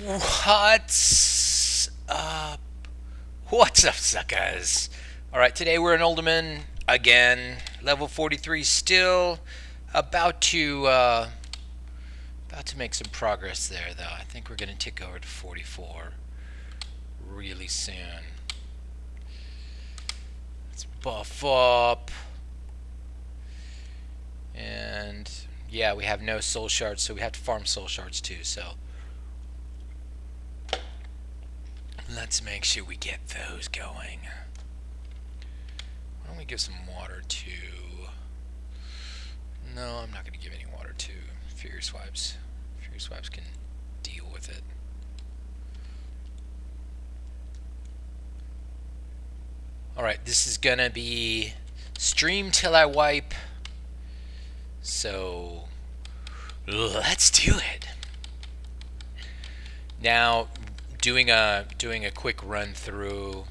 What's up? What's up, suckers? Alright, today we're in Uldaman again. Level 43 still. About to make some progress there though. I think we're gonna tick over to 44 really soon. Let's buff up. And yeah, we have no soul shards, so we have to farm soul shards too, so let's make sure we get those going. Why don't we give some water to... No, I'm not going to give any water to Furious Wipes. Furious Wipes can deal with it. Alright, this is going to be stream till I wipe. So, let's do it. Now, doing a quick run through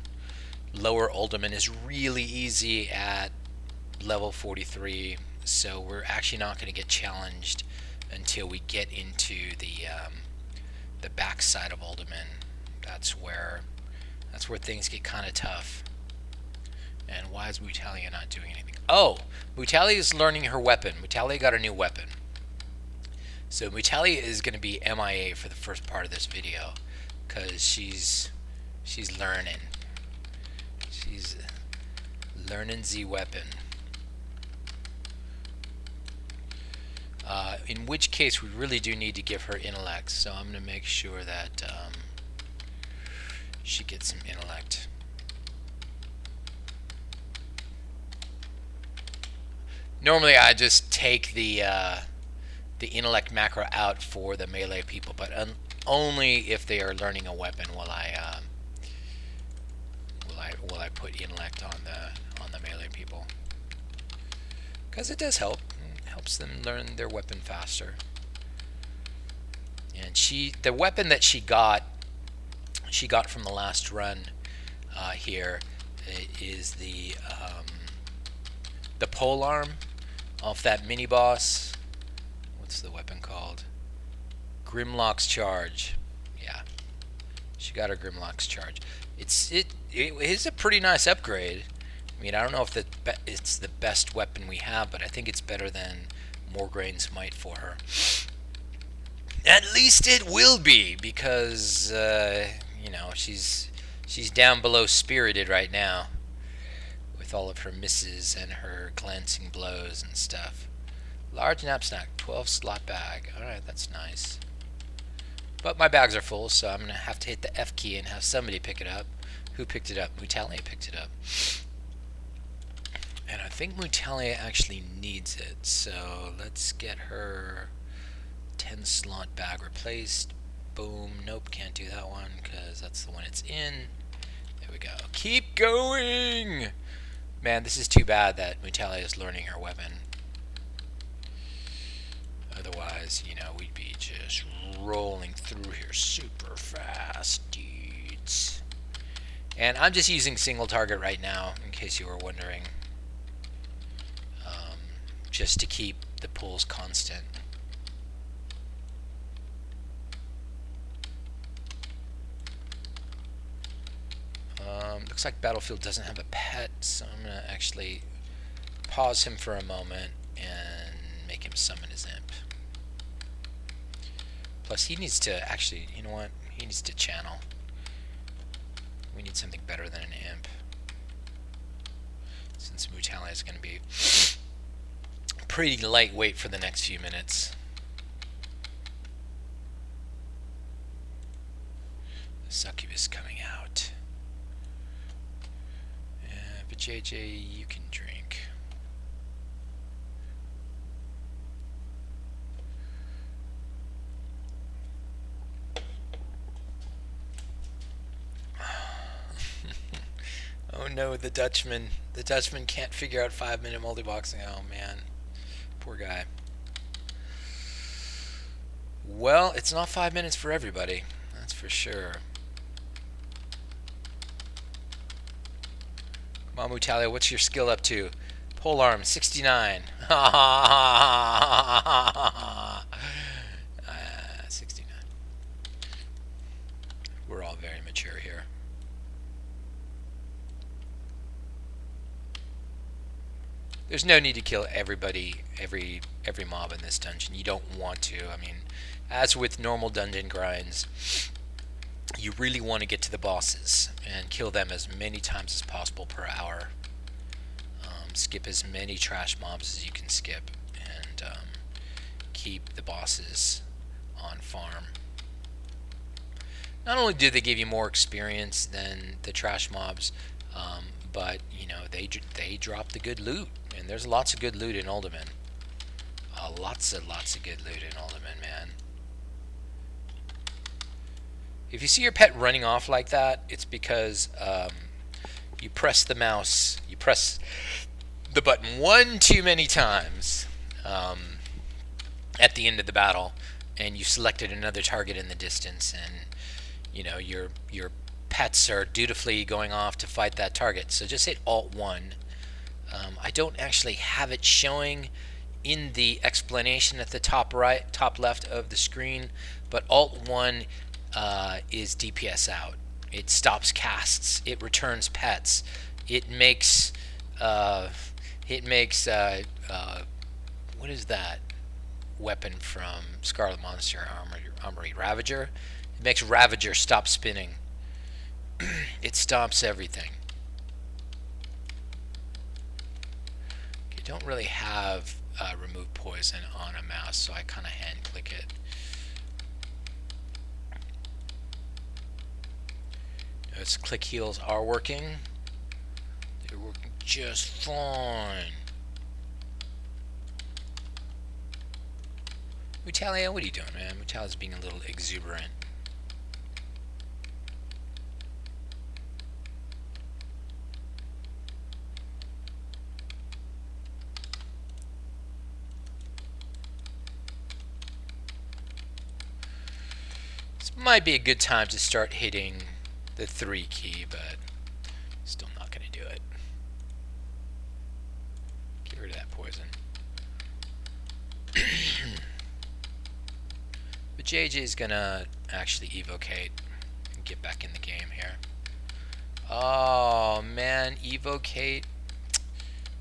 Lower Uldaman is really easy at level 43, so we're actually not going to get challenged until we get into the backside of Uldaman. That's where things get kind of tough. And why is Mutalia not doing anything? Oh, Mutalia is learning her weapon. Mutalia got a new weapon. So Mutalia is going to be MIA for the first part of this video because she's learning. She's learning the weapon. In which case we really do need to give her intellect, so I'm going to make sure that she gets some intellect. Normally I just take the intellect macro out for the melee people, but only if they are learning a weapon will I put intellect on the melee people, because it does help. It helps them learn their weapon faster. And the weapon that she got from the last run here is the pole arm off that mini boss. What's the weapon called? Grimlock's Charge. Yeah, she got her Grimlock's Charge. It is a pretty nice upgrade. I mean, I don't know if it's the best weapon we have, but I think it's better than Morgraine's Might for her. At least it will be, because you know, she's down below spirited right now with all of her misses and her glancing blows and stuff. Large knapsack, 12 slot bag. Alright, that's nice. But my bags are full, so I'm going to have to hit the F key and have somebody pick it up. Who picked it up? Mutalia picked it up. And I think Mutalia actually needs it, so let's get her 10 slot bag replaced. Boom. Nope, can't do that one because that's the one it's in. There we go. Keep going! Man, this is too bad that Mutalia is learning her weapon. Otherwise, you know, we'd be just rolling through here super fast, dudes. And I'm just using single target right now, in case you were wondering. Just to keep the pulls constant. Looks like Battlefield doesn't have a pet, so I'm going to actually pause him for a moment and make him summon his imp. Plus, he needs to actually, you know what? He needs to channel. We need something better than an imp, since Mutalia is going to be pretty lightweight for the next few minutes. The succubus coming out. But JJ, you can drink. Oh no, the Dutchman. The Dutchman can't figure out 5-minute multi-boxing. Oh man. Poor guy. Well, it's not 5 minutes for everybody. That's for sure. Come on, Mutalia, what's your skill up to? Polearm, 69. 69. We're all very mature here. There's no need to kill everybody, every mob in this dungeon. You don't want to. I mean, as with normal dungeon grinds, you really want to get to the bosses and kill them as many times as possible per hour. Skip as many trash mobs as you can skip, and keep the bosses on farm. Not only do they give you more experience than the trash mobs, but you know they drop the good loot, and there's lots of good loot in Uldaman. Lots of good loot in Uldaman, man. If you see your pet running off like that, it's because you press the mouse, you press the button one too many times at the end of the battle, and you selected another target in the distance, and you know your pets are dutifully going off to fight that target. So just hit Alt 1. I don't actually have it showing in the explanation at the top left of the screen, but Alt 1 is DPS out. It stops casts. It returns pets. It makes what is that weapon from Scarlet Monster Armory? Ravager. It makes Ravager stop spinning. It stops everything. You don't really have remove poison on a mouse, so I kind of hand click it. Notice click heals are working. They're working just fine. Mutalia, what are you doing, man? Mutalia's being a little exuberant. This might be a good time to start hitting the 3 key, but still not going to do it. Get rid of that poison. But JJ's gonna actually evocate and get back in the game here. Oh man, evocate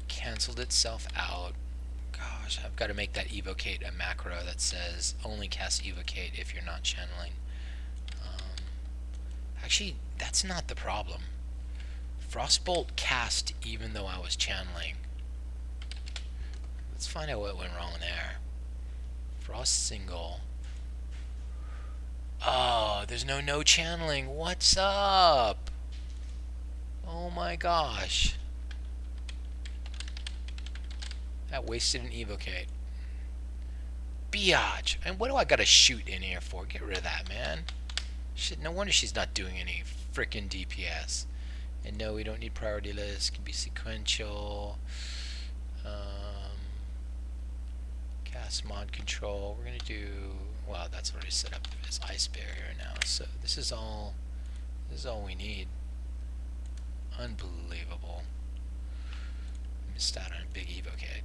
canceled itself out. Gosh, I've got to make that evocate a macro that says only cast evocate if you're not channeling. Actually, that's not the problem. Frostbolt cast even though I was channeling. Let's find out what went wrong there. Frost single. Oh, there's no channeling. What's up? Oh my gosh. That wasted an evocate. Biatch. And what do I gotta shoot in here for? Get rid of that, man. Shit, no wonder she's not doing any frickin' DPS. And no, we don't need priority list. It can be sequential. Cast mod control. We're gonna do. Well, that's already set up as ice barrier now. So this is all we need. Unbelievable. Missed out on a big evocate.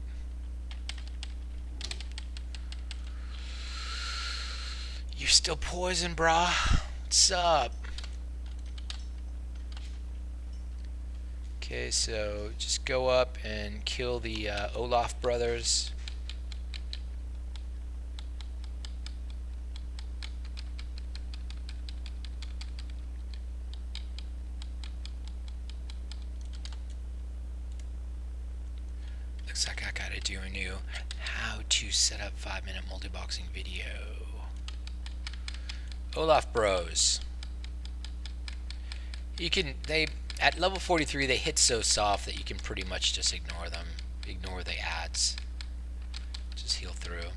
You're still poisoned, brah. What's up? Okay, so just go up and kill the Olaf brothers. Looks like I gotta do a new how to set up 5-minute multi-boxing video. Olaf bros. You can, at level 43 they hit so soft that you can pretty much just ignore them. Ignore the ads. Just heal through.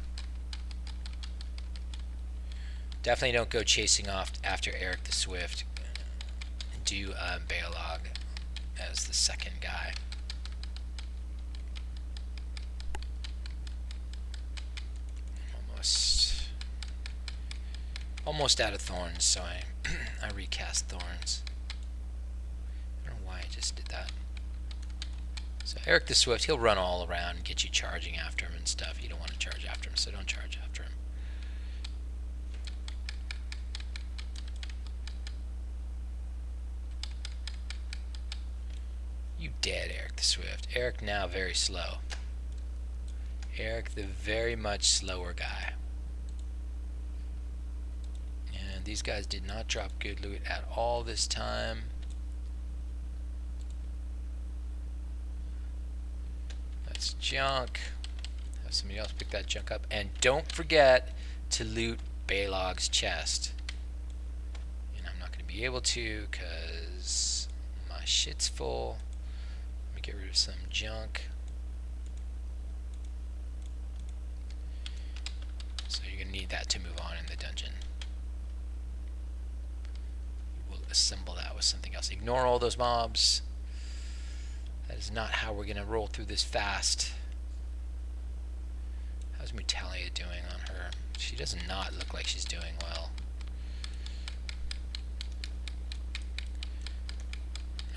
Definitely don't go chasing off after Eric the Swift. Do Baelog as the second guy. Almost out of thorns, so I recast thorns. I don't know why I just did that. So Eric the Swift, he'll run all around and get you charging after him and stuff. You don't want to charge after him, so don't charge after him. dead Eric the Swift. Eric now very slow. Eric the very much slower guy. And these guys did not drop good loot at all this time. That's junk. Have somebody else pick that junk up. And don't forget to loot Balog's chest. And I'm not going to be able to because my shit's full. Let me get rid of some junk. So you're going to need that to move on in the dungeon. We'll assemble that with something else. Ignore all those mobs. That is not how we're going to roll through this fast. How's Mutalia doing on her? She does not look like she's doing well.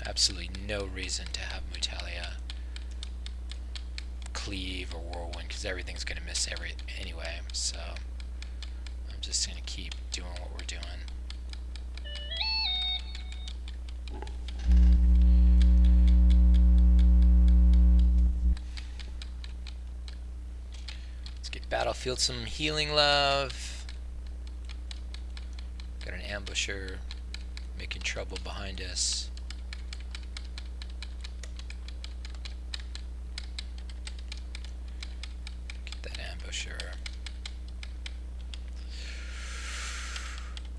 Absolutely no reason to have Mutalia cleave or whirlwind because everything's going to miss anyway. So I'm just going to keep doing what we're doing. Battlefield some healing love. Got an ambusher making trouble behind us. Get that ambusher.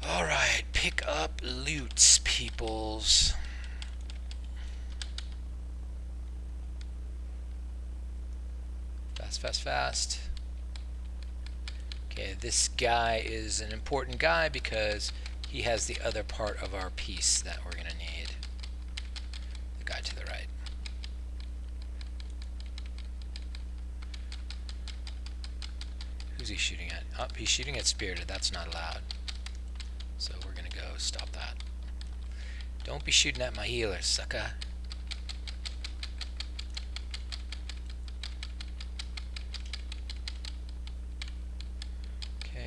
Alright, pick up loots, peoples. Fast, fast, fast. Okay, this guy is an important guy because he has the other part of our piece that we're going to need. The guy to the right. Who's he shooting at? Oh, he's shooting at Spirited. That's not allowed. So we're going to go stop that. Don't be shooting at my healer, sucker.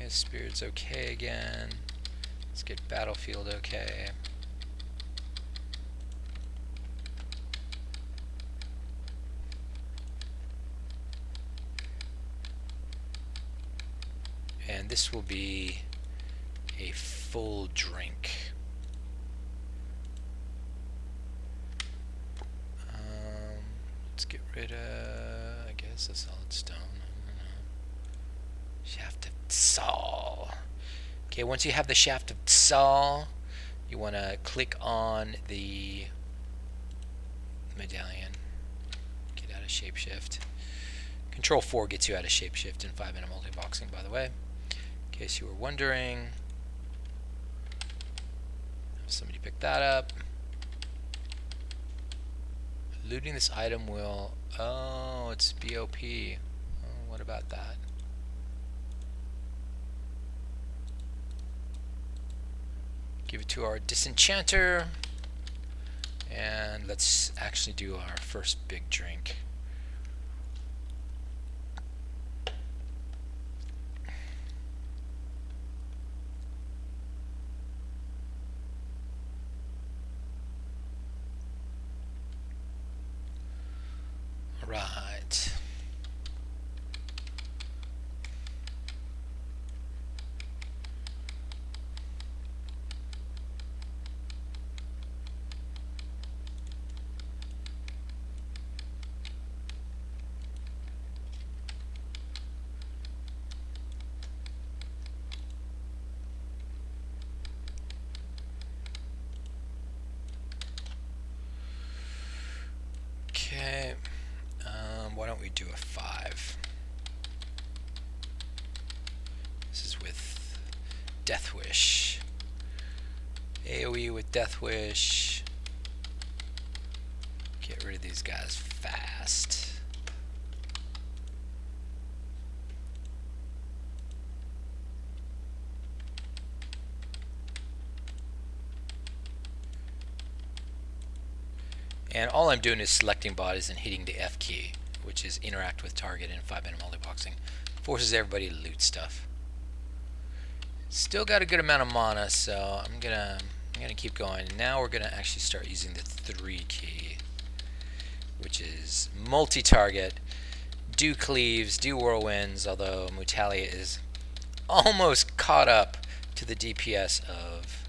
Spirit's okay again. Let's get Battlefield okay. And this will be a full drink. Let's get rid of, I guess, a solid stone. Shaft of Saul. Okay, once you have the Shaft of Saul, you want to click on the medallion. Get out of shapeshift. Control 4 gets you out of shapeshift in 5-minute multi-boxing, by the way. In case you were wondering. Have somebody pick that up. Looting this item will... Oh, it's BOP. Oh, what about that? Give it to our disenchanter, and let's actually do our first big drink. All right. Okay, why don't we do a 5? This is with Death Wish. AoE with Death Wish. Get rid of these guys fast. And all I'm doing is selecting bodies and hitting the F key, which is interact with target in 5-minute multi-boxing. Forces everybody to loot stuff. Still got a good amount of mana, so I'm gonna keep going. Now we're gonna actually start using the 3 key. which is multi-target, do cleaves, do whirlwinds, although Mutalia is almost caught up to the DPS of.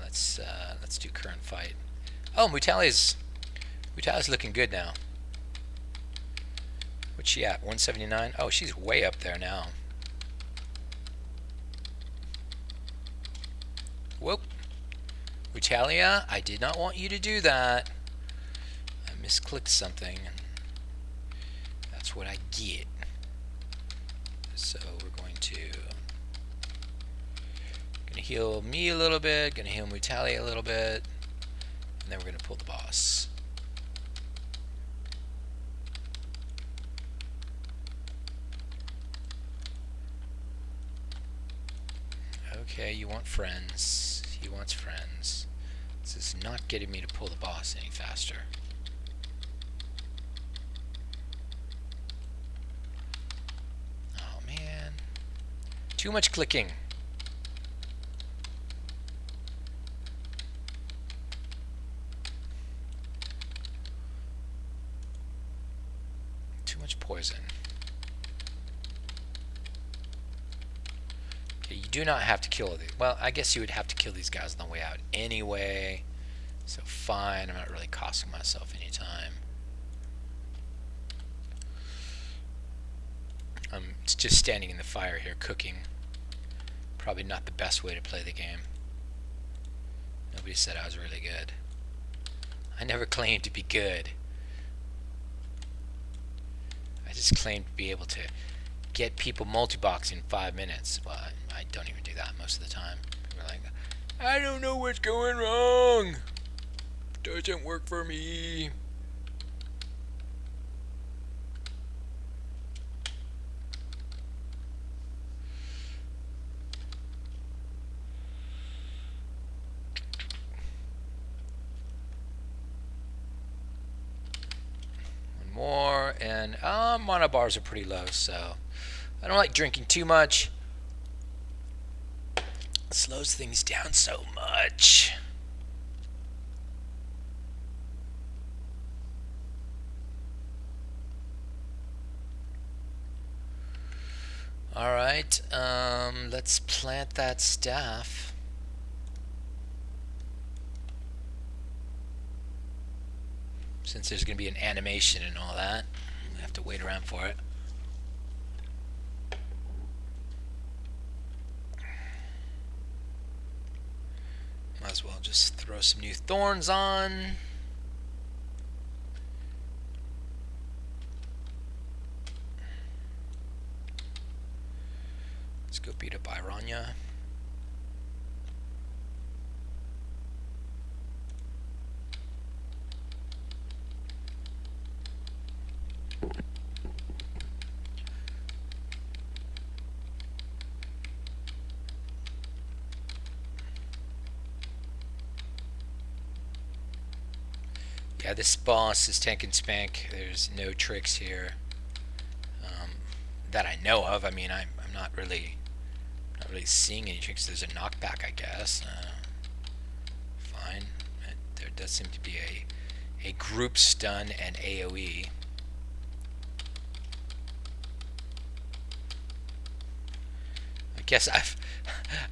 Let's do current fight. Oh, Mutalia's looking good now. What's she at? 179. Oh, she's way up there now. Whoop. Mutalia, I did not want you to do that. I misclicked something, and that's what I get. So we're going to heal me a little bit, gonna heal Mutalia a little bit, and then we're gonna pull the boss. Okay, you want friends. He wants friends. This is not getting me to pull the boss any faster. Oh man. Too much clicking. Too much poison. Okay, you do not have to kill these. Well, I guess you would have to kill these guys on the way out anyway. So fine, I'm not really costing myself any time. I'm just standing in the fire here cooking. Probably not the best way to play the game. Nobody said I was really good. I never claimed to be good. I just claimed to be able to get people multi-box in 5 minutes. Well, I don't even do that most of the time. People are like, I don't know what's going wrong. Doesn't work for me. One more, and mana bars are pretty low, so I don't like drinking too much. It slows things down so much. Alright, let's plant that staff. Since there's going to be an animation and all that, I have to wait around for it. Might as well just throw some new thorns on. Let's go beat up Irania. Yeah, this boss is tank and spank. There's no tricks here that I know of. I mean, I'm not really seeing any tricks. There's a knockback, I guess. Fine. There does seem to be a group stun and AoE. I guess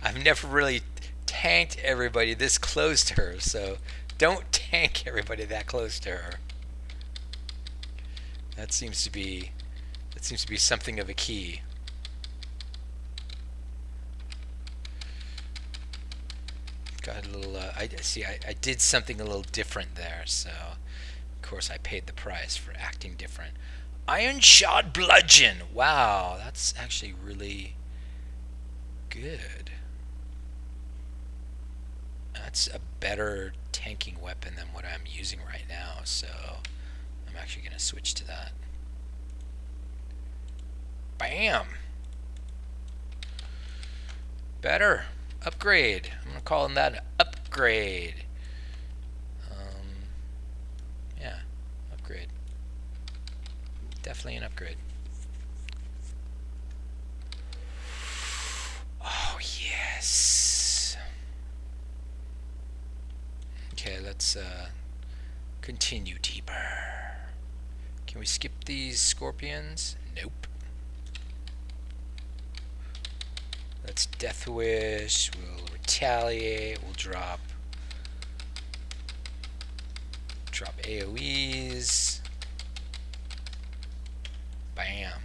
I've never really tanked everybody this close to her, so don't tank everybody that close to her. That seems to be something of a key. Got a little. I did something a little different there, so of course I paid the price for acting different. Iron Shot Bludgeon. Wow, that's actually really good. That's a better tanking weapon than what I'm using right now, so I'm actually going to switch to that. Bam! Better. Upgrade. I'm going to call that an upgrade. Yeah, upgrade. Definitely an upgrade. Oh, yes. Okay, let's continue deeper. Can we skip these scorpions? Nope. Let's Death Wish. We'll retaliate. We'll drop AoEs. Bam.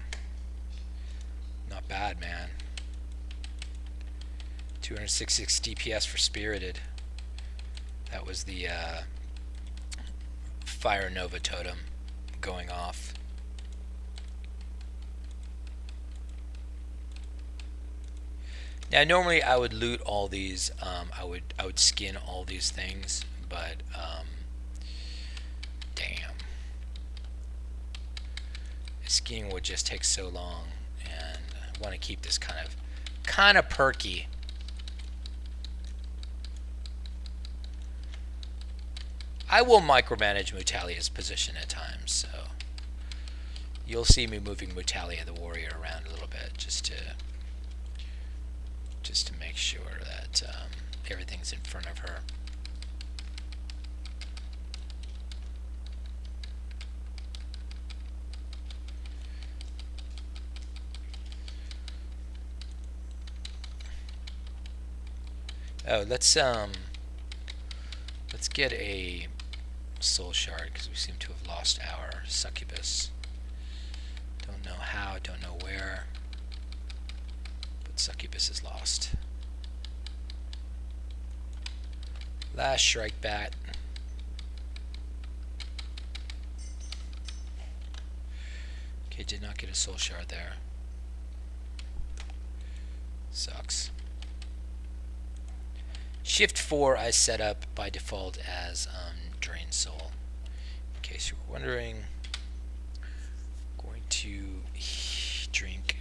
Not bad, man. 266 DPS for Spirited. That was the Fire Nova totem going off. Now normally I would loot all these. I would skin all these things, but damn, skinning would just take so long, and I want to keep this kind of perky. I will micromanage Mutalia's position at times, so you'll see me moving Mutalia the warrior around a little bit just to make sure that everything's in front of her. Oh, let's get a soul shard because we seem to have lost our succubus. Don't know how, don't know where, but succubus is lost. Last Shrike Bat. Okay, did not get a soul shard there. Sucks. Shift 4 I set up by default as Drain Soul. In case you were wondering, I'm going to drink.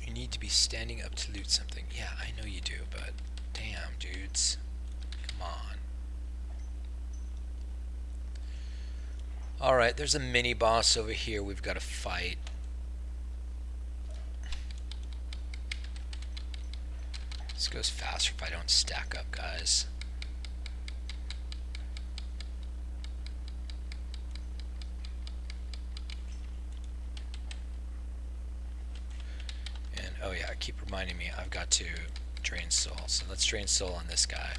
You need to be standing up to loot something. Yeah, I know you do, but damn, dudes. Come on. Alright, there's a mini boss over here we've got to fight. This goes faster if I don't stack up, guys. And oh yeah, keep reminding me I've got to drain soul. So let's drain soul on this guy.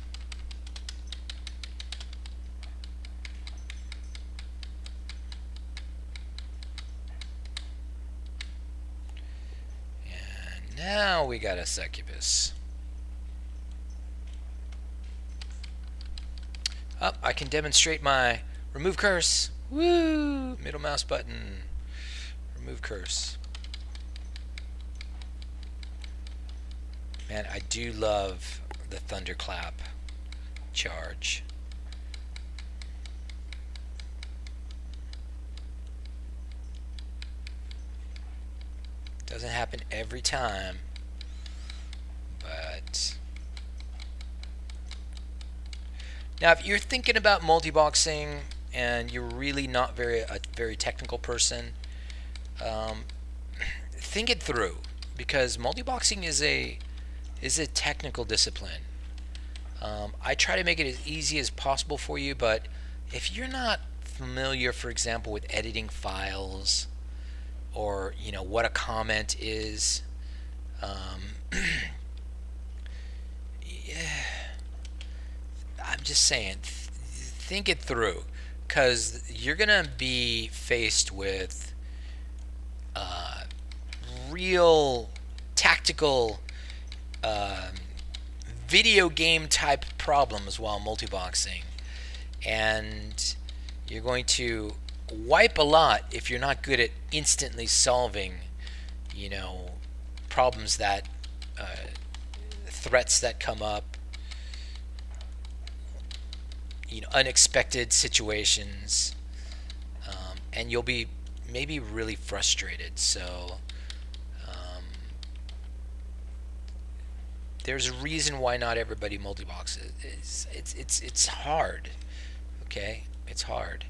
And now we got a succubus. Oh, I can demonstrate my remove curse. Woo! Middle mouse button. Remove curse. Man, I do love the thunderclap charge. Doesn't happen every time, but now if you're thinking about multi-boxing and you're really not a very technical person, think it through, because multi-boxing is a technical discipline. I try to make it as easy as possible for you, but if you're not familiar, for example, with editing files, or you know what a comment is, yeah, I'm just saying, think it through, because you're gonna be faced with real tactical video game type problems while multi-boxing, and you're going to wipe a lot if you're not good at instantly solving, you know, problems that threats that come up, you know, unexpected situations, and you'll be maybe really frustrated. So there's a reason why not everybody multi-boxes. It's hard, okay? It's hard,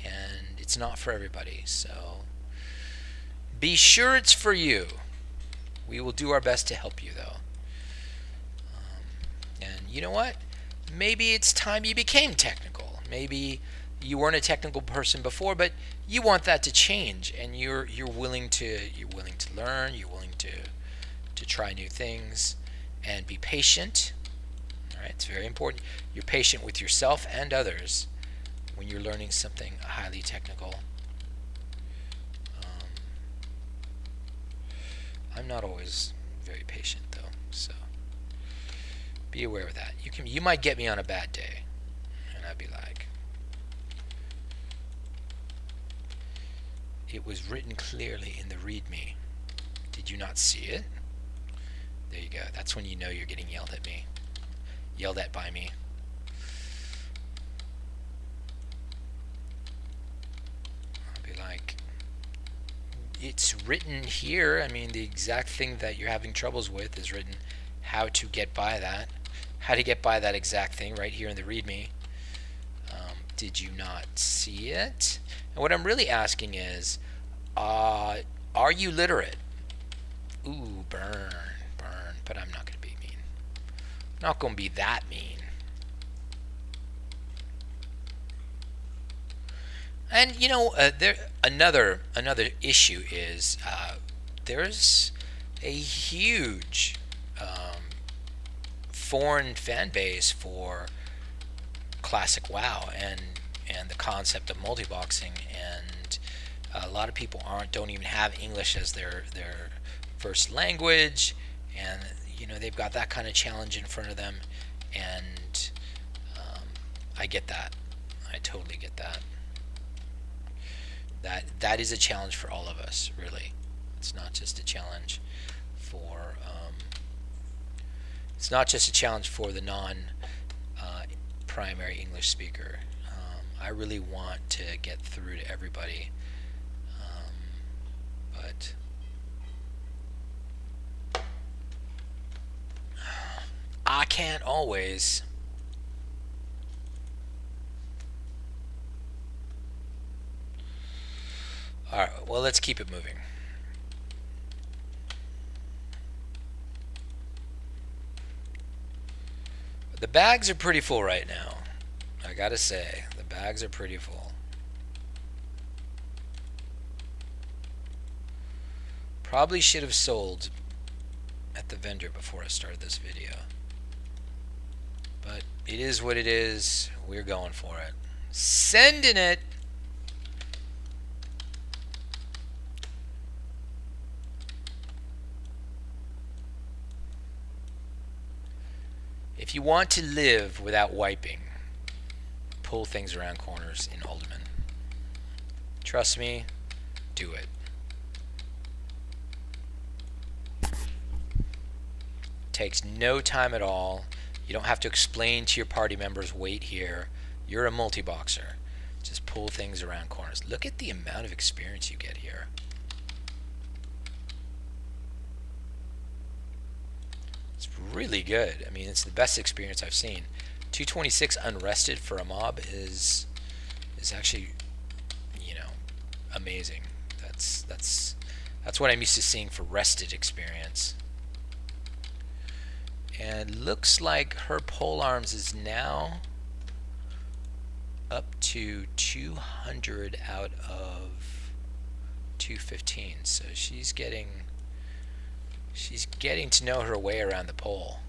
and it's not for everybody. So Be sure it's for you. We will do our best to help you, though. And you know what? Maybe it's time you became technical. Maybe you weren't a technical person before, but you want that to change, and you're willing to learn. You're willing to try new things, and be patient. All right, it's very important. You're patient with yourself and others when you're learning something highly technical. I'm not always very patient though, so be aware of that. You might get me on a bad day, and I'd be like, it was written clearly in the README. Did you not see it? There you go. That's when you know you're getting yelled at by me. I'll be like, it's written here. I mean, the exact thing that you're having troubles with is written. How to get by that. How to get by that exact thing right here in the README. Did you not see it? And what I'm really asking is, are you literate? Ooh, burn. But I'm not going to be mean. Not going to be that mean. And you know, another issue is there's a huge foreign fan base for classic WoW and the concept of multi-boxing, and a lot of people don't even have English as their first language, and you know, they've got that kind of challenge in front of them, and I get that. I totally get that. That is a challenge for all of us, really. It's not just a challenge for the non-primary English speaker. I really want to get through to everybody, but I can't always. Alright, well, let's keep it moving. The bags are pretty full right now. I gotta say, the bags are pretty full. Probably should have sold at the vendor before I started this video. But it is what it is. We're going for it. Sending it! If you want to live without wiping, pull things around corners in Uldaman. Trust me, do it. Takes no time at all. You don't have to explain to your party members, wait here. You're a multi-boxer. Just pull things around corners. Look at the amount of experience you get here. It's really good. I mean, it's the best experience I've seen. 226 unrested for a mob is actually, you know, amazing. That's what I'm used to seeing for rested experience. And looks like her pole arms is now up to 200 out of 215. So she's getting to know her way around the pole.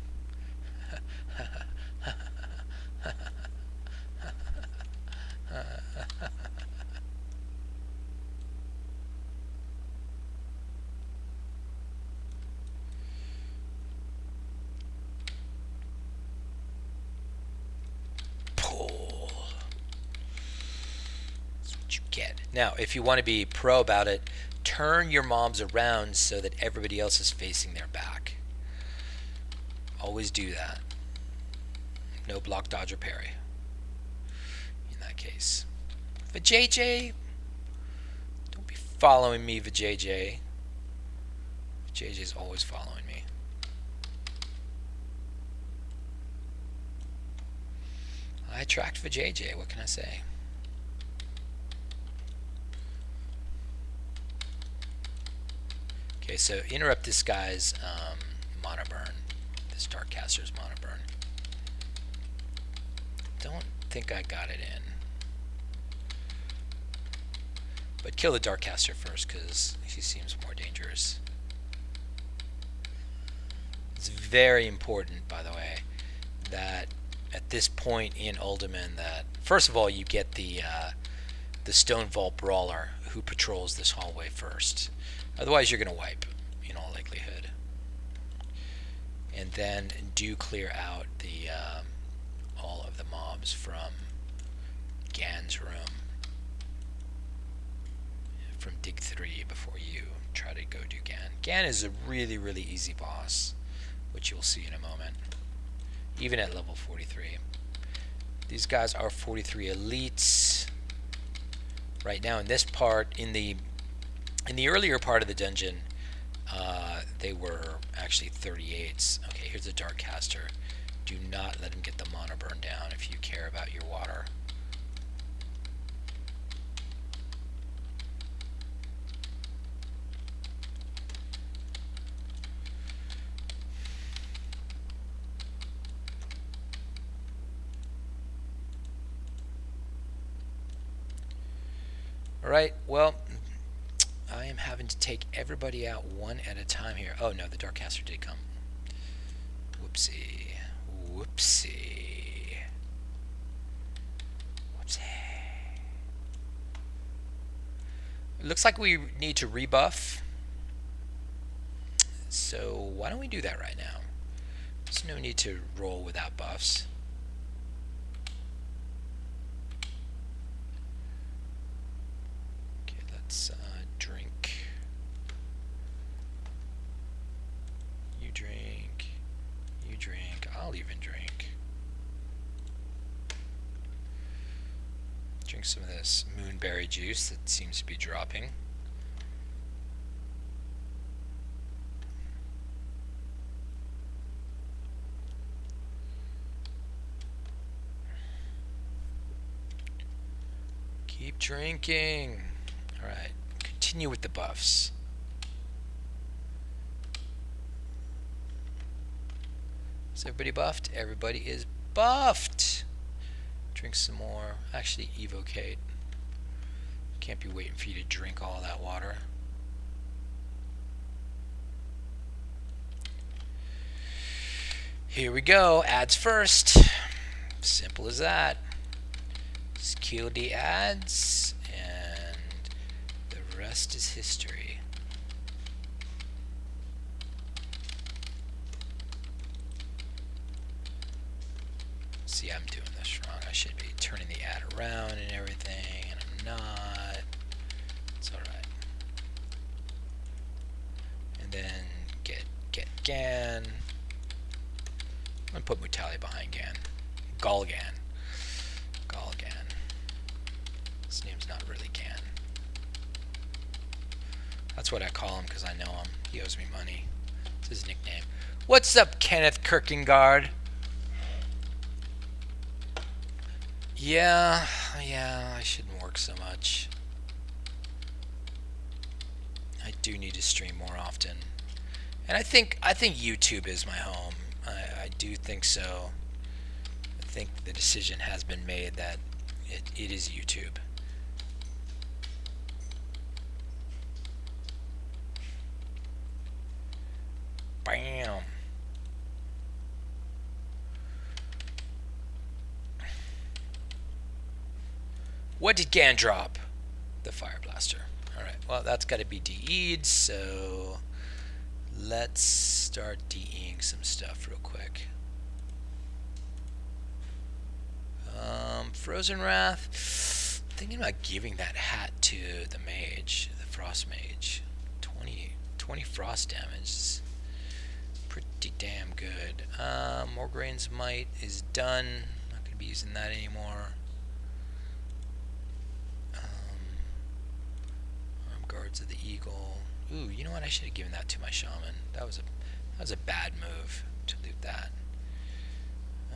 Pole. That's what you get. Now, if you want to be pro about it, turn your mobs around so that everybody else is facing their back. Always do that. No block, dodge, or parry in that case. Vijay, don't be following me, Vijay. Vijay's always following me. I tracked Vijay, what can I say? Okay, so interrupt this guy's mana burn. This Darkcaster's mana burn. Don't think I got it in. But kill the Darkcaster first, because she seems more dangerous. It's very important, by the way, that at this point in Uldaman, that first of all you get the Stone Vault Brawler who patrols this hallway first. Otherwise, you're gonna wipe, in all likelihood. And then do clear out the all of the mobs from Gan's room. From Dig 3 before you try to go do Gan. Gan is a really, really easy boss, which you'll see in a moment. Even at level 43. These guys are 43 elites. Right now in this part, in the earlier part of the dungeon, they were actually 38s. Okay, here's a Darkcaster. Do not let him get the mana burn down if you care about your water. Alright, well, I am having to take everybody out one at a time here. Oh no, the Darkcaster did come. Whoopsie. Whoopsie. Whoopsie. It looks like we need to rebuff. So why don't we do that right now? There's no need to roll without buffs. Let's drink. You drink. You drink. I'll even drink. Drink some of this moonberry juice that seems to be dropping. Keep drinking. Alright, continue with the buffs. Is everybody buffed? Everybody is buffed! Drink some more. Actually, evocate. Can't be waiting for you to drink all that water. Here we go. Ads first. Simple as that. Just kill the ads. The rest is history. See, I'm doing this wrong. I should be turning the ad around and everything, and I'm not. It's alright. And then get Gan. I'm gonna put Mutali behind Gan. Golgan. Golgan. His name's not really Gan. That's what I call him because I know him. He owes me money. It's his nickname. What's up, Kenneth Kierkegaard? Yeah, I shouldn't work so much. I do need to stream more often. And I think YouTube is my home. I do think so. I think the decision has been made that it is YouTube. Bam. What did Gan drop? The Fire Blaster. Alright, well that's got to be DE'd, so let's start DEing some stuff real quick. Frozen Wrath. Thinking about giving that hat to the mage, the Frost Mage. 20 frost damage is pretty damn good. Morgrane's Might is done. Not going to be using that anymore. Armed Guards of the Eagle. Ooh, you know what? I should have given that to my Shaman. That was a bad move to loot that.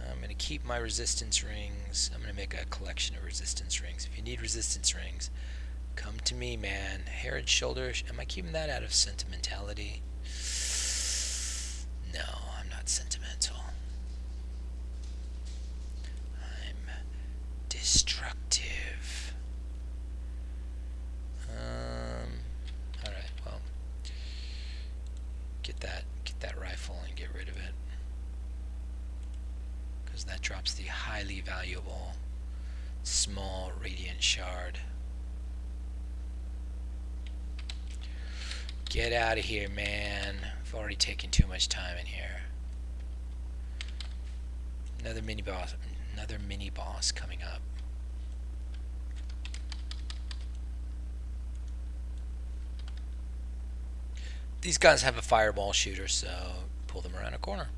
I'm going to keep my resistance rings. I'm going to make a collection of resistance rings. If you need resistance rings, Come to me, man. Hair and shoulders. Am I keeping that out of sentimentality? No, I'm not sentimental. I'm destructive. Alright, well. Get that rifle and get rid of it. Because that drops the highly valuable small radiant shard. Get out of here, man. I've already taken too much time in here. Another mini boss coming up. These guys have a fireball shooter, so pull them around a corner.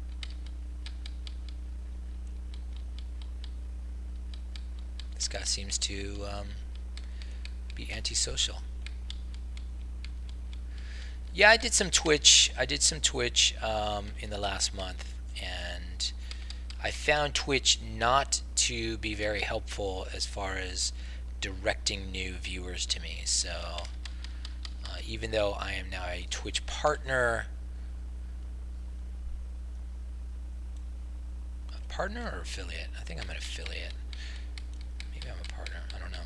This guy seems to be antisocial. Yeah, I did some Twitch. in the last month, and I found Twitch not to be very helpful as far as directing new viewers to me. So even though I am now a Twitch partner, or affiliate? I think I'm an affiliate. Maybe I'm a partner. I don't know.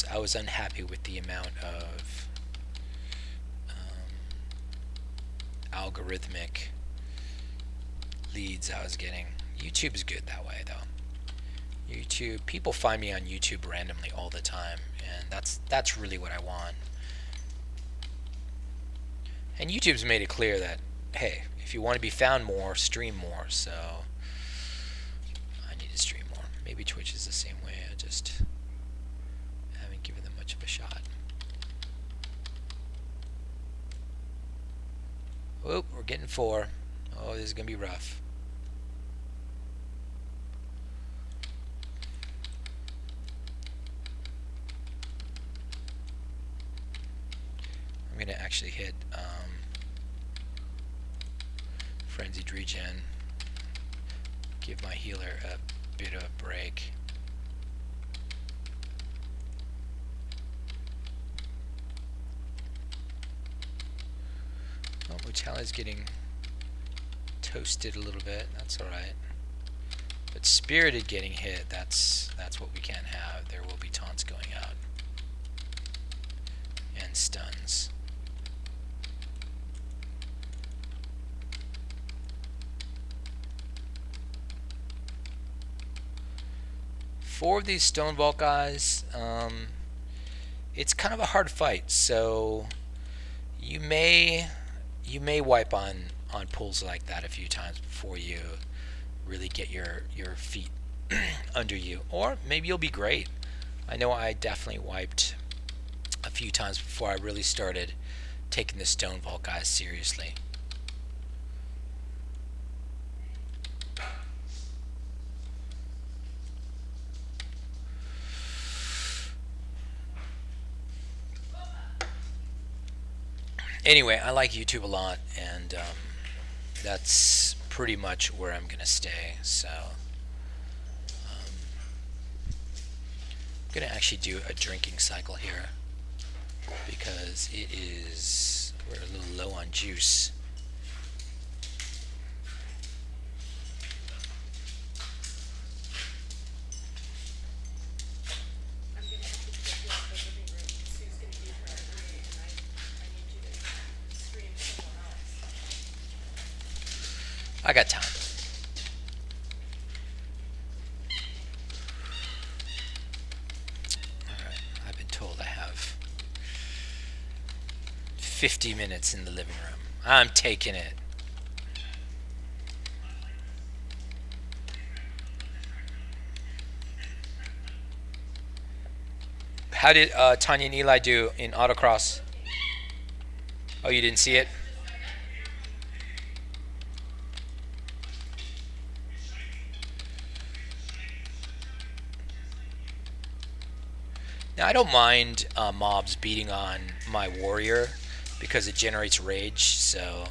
I was unhappy with the amount of algorithmic leads I was getting. YouTube is good that way, though. People find me on YouTube randomly all the time, and that's really what I want. And YouTube's made it clear that, hey, if you want to be found more, stream more. So I need to stream more. Maybe Twitch is the same way. I just haven't given them much of a shot. Whoop, we're getting 4. Oh, this is gonna be rough. I'm gonna actually hit frenzied regen. Give my healer a bit of a break. Oh, Mutali's getting toasted a little bit. That's all right. But Spirited getting hit, that's what we can't have. There will be taunts going out. And stuns. Four of these Stone Vault guys, it's kind of a hard fight, so you may wipe on pulls like that a few times before you really get your feet under you, or maybe you'll be great. I know I definitely wiped a few times before I really started taking the Stone Vault guys seriously. Anyway, I like YouTube a lot, and that's pretty much where I'm gonna stay. So I'm gonna actually do a drinking cycle here because we're a little low on juice. I got time. Alright, I've been told I have 50 minutes in the living room. I'm taking it. How did Tanya and Eli do in autocross? Oh, you didn't see it? Now, I don't mind mobs beating on my warrior because it generates rage, so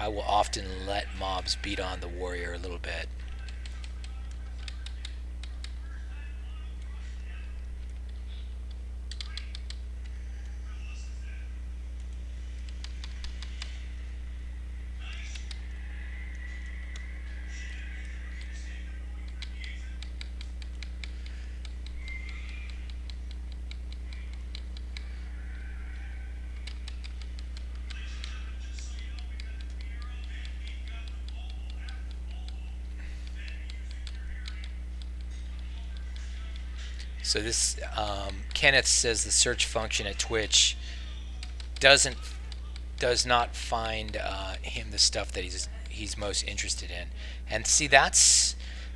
I will often let mobs beat on the warrior a little bit. So this Kenneth says the search function at Twitch doesn't does not find him the stuff that he's most interested in, and see that's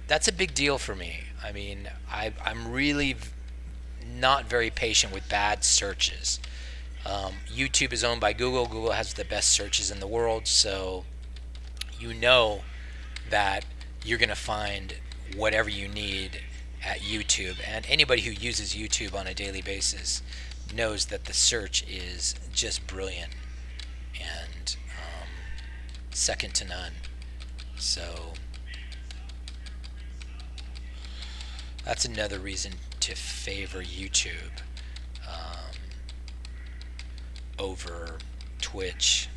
a big deal for me. I mean, I'm really not very patient with bad searches. YouTube is owned by Google. Google has the best searches in the world, so you know that you're going to find whatever you need at YouTube. And anybody who uses YouTube on a daily basis knows that the search is just brilliant and second to none. So that's another reason to favor YouTube over Twitch.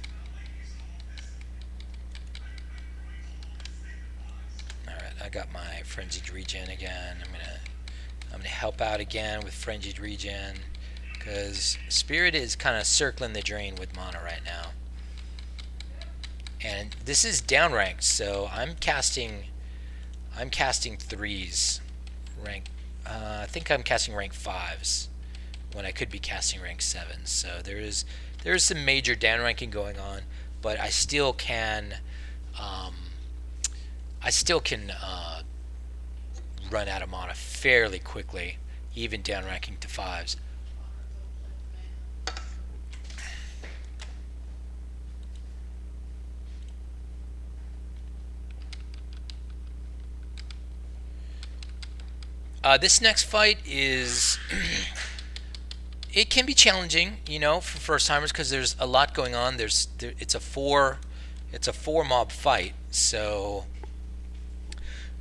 Alright, I got my frenzied regen again. I'm gonna help out again with frenzied regen because Spirit is kind of circling the drain with mana right now. And this is downranked, so I'm casting threes, rank. I think I'm casting rank 5s when I could be casting rank 7s. So there is some major downranking going on, but I still can run out of mana fairly quickly, even downranking to 5s. This next fight is it can be challenging, you know, for first timers because there's a lot going on. It's a four mob fight, so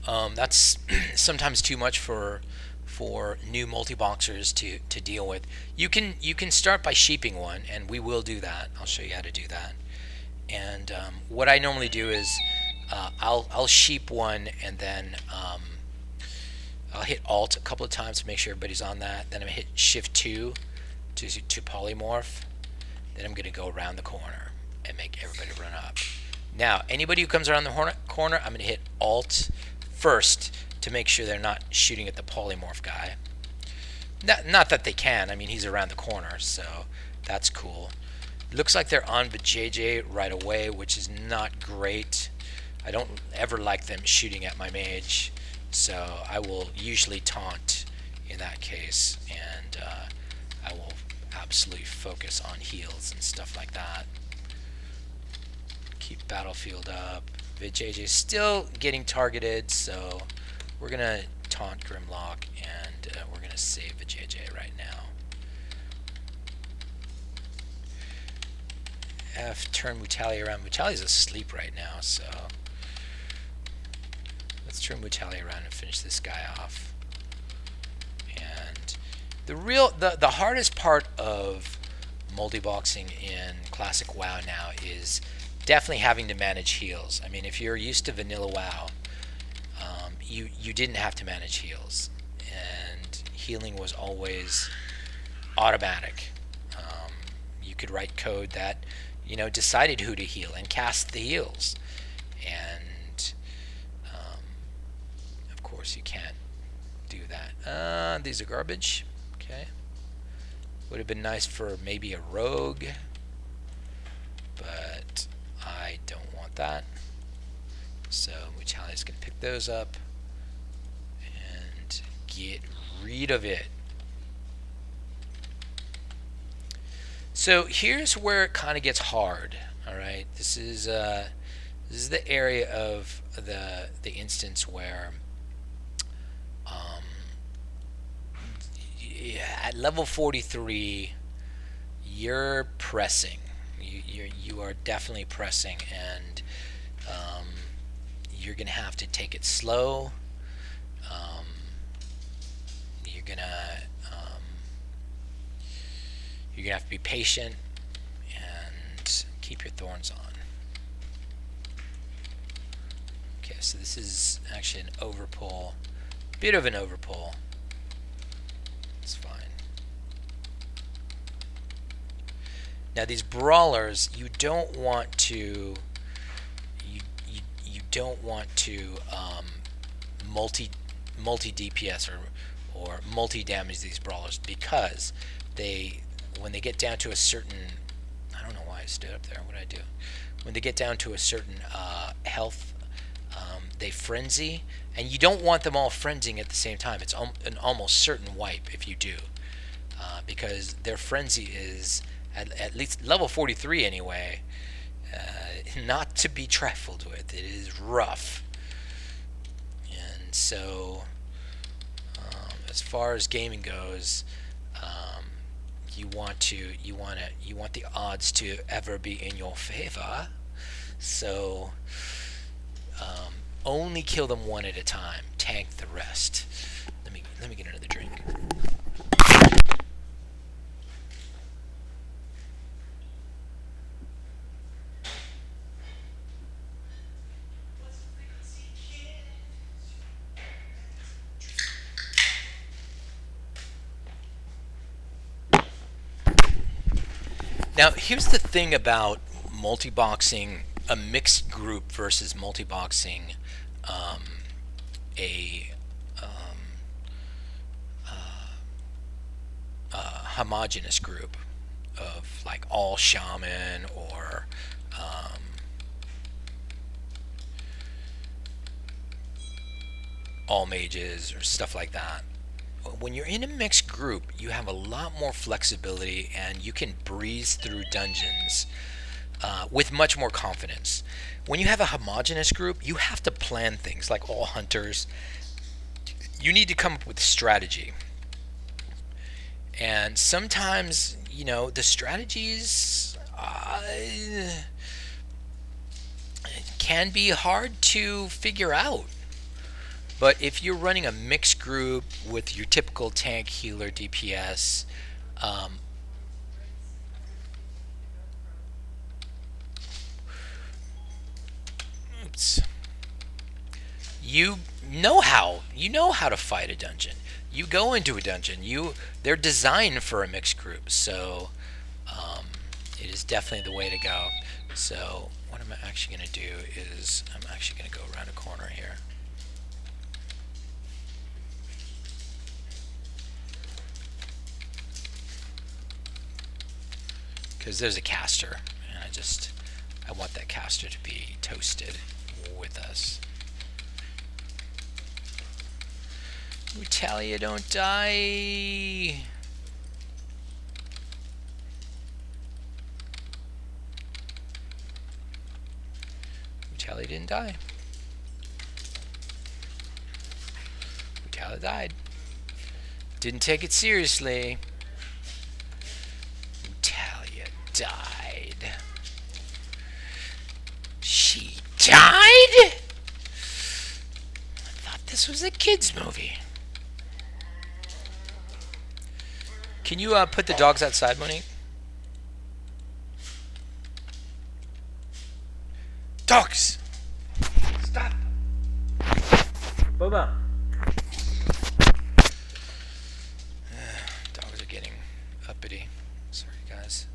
that's sometimes too much for new multi-boxers to deal with. You can start by sheeping one, and we will do that. I'll show you how to do that. And what I normally do is I'll sheep one, and then I'll hit Alt a couple of times to make sure everybody's on that. Then I'm going to hit Shift 2 to polymorph. Then I'm going to go around the corner and make everybody run up. Now, anybody who comes around the corner, I'm going to hit Alt first to make sure they're not shooting at the polymorph guy. Not that they can. I mean, he's around the corner, so that's cool. Looks like they're on JJ right away, which is not great. I don't ever like them shooting at my mage. So I will usually taunt in that case, and I will absolutely focus on heals and stuff like that. Keep battlefield up. VJJ is still getting targeted, so we're going to taunt Grimlock, and we're going to save VJJ right now. F, turn Mutali around. Mutali's asleep right now, so let's turn Mutali around and finish this guy off. And the hardest part of multi-boxing in Classic WoW now is definitely having to manage heals. I mean, if you're used to vanilla WoW, you didn't have to manage heals, and healing was always automatic. You could write code that decided who to heal and cast the heals, and of course you can't do that. These are garbage. Okay, would have been nice for maybe a rogue, but I don't want that. So Mutali's gonna pick those up and get rid of it. So here's where it kind of gets hard. All right, this is the area of the instance where at level 43 you're pressing. You are definitely pressing, and you're gonna have to take it slow. You're gonna have to be patient and keep your thorns on. Okay, so this is actually an overpull, bit of an overpull. It's fine. Now these brawlers, you don't want to multi DPS or multi-damage these brawlers, because when they get down to a certain, I don't know why I stood up there. What did I do? When they get down to a certain health, they frenzy, and you don't want them all frenzying at the same time. It's an almost certain wipe if you do, because their frenzy is at least level 43 anyway. Not to be trifled with. It is rough. And so, as far as gaming goes, you want the odds to ever be in your favor. So, only kill them one at a time. Tank the rest. Let me get another drink. Now, here's the thing about multi-boxing a mixed group versus multi-boxing a homogenous group of like all shaman or all mages or stuff like that. When you're in a mixed group, you have a lot more flexibility and you can breeze through dungeons with much more confidence. When you have a homogenous group, you have to plan things like all hunters. You need to come up with strategy. And sometimes, the strategies can be hard to figure out. But if you're running a mixed group with your typical tank, healer, DPS, you know how to fight a dungeon. You go into a dungeon. They're designed for a mixed group, so it is definitely the way to go. So what I'm actually going to do is I'm actually going to go around a corner here. Because there's a caster, and I want that caster to be toasted with us. Utalia, don't die! Utalia didn't die. Utalia died. Didn't take it seriously. Died. She died? I thought this was a kid's movie. Can you put the dogs outside, Monique? Dogs! Stop! Boba! Dogs are getting uppity. Sorry, guys.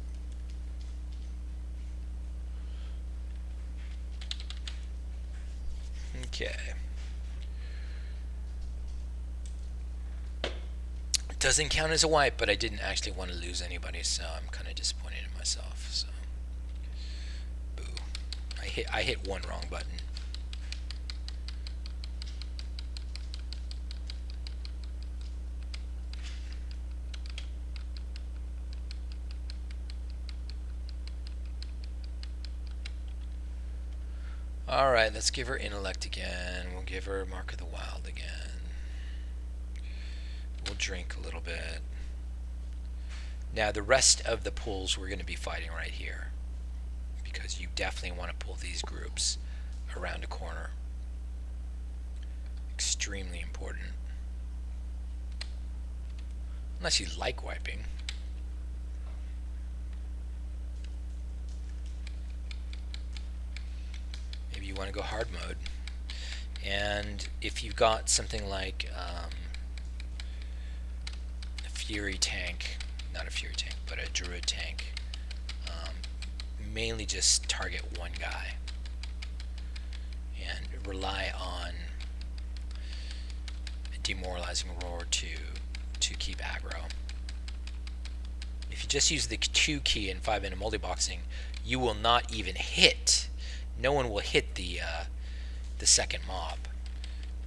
Okay. It doesn't count as a wipe, but I didn't actually want to lose anybody, so I'm kind of disappointed in myself. So, boo! I hit one wrong button. Alright, let's give her Intellect again. We'll give her Mark of the Wild again. We'll drink a little bit. Now, the rest of the pulls we're going to be fighting right here, because you definitely want to pull these groups around a corner. Extremely important. Unless you like wiping. Maybe you want to go hard mode. And if you've got something like a Fury tank, not a Fury tank, but a Druid tank, mainly just target one guy and rely on demoralizing roar to keep aggro. If you just use the 2 key in 5-minute multi-boxing, you will not even hit. No one will hit the second mob.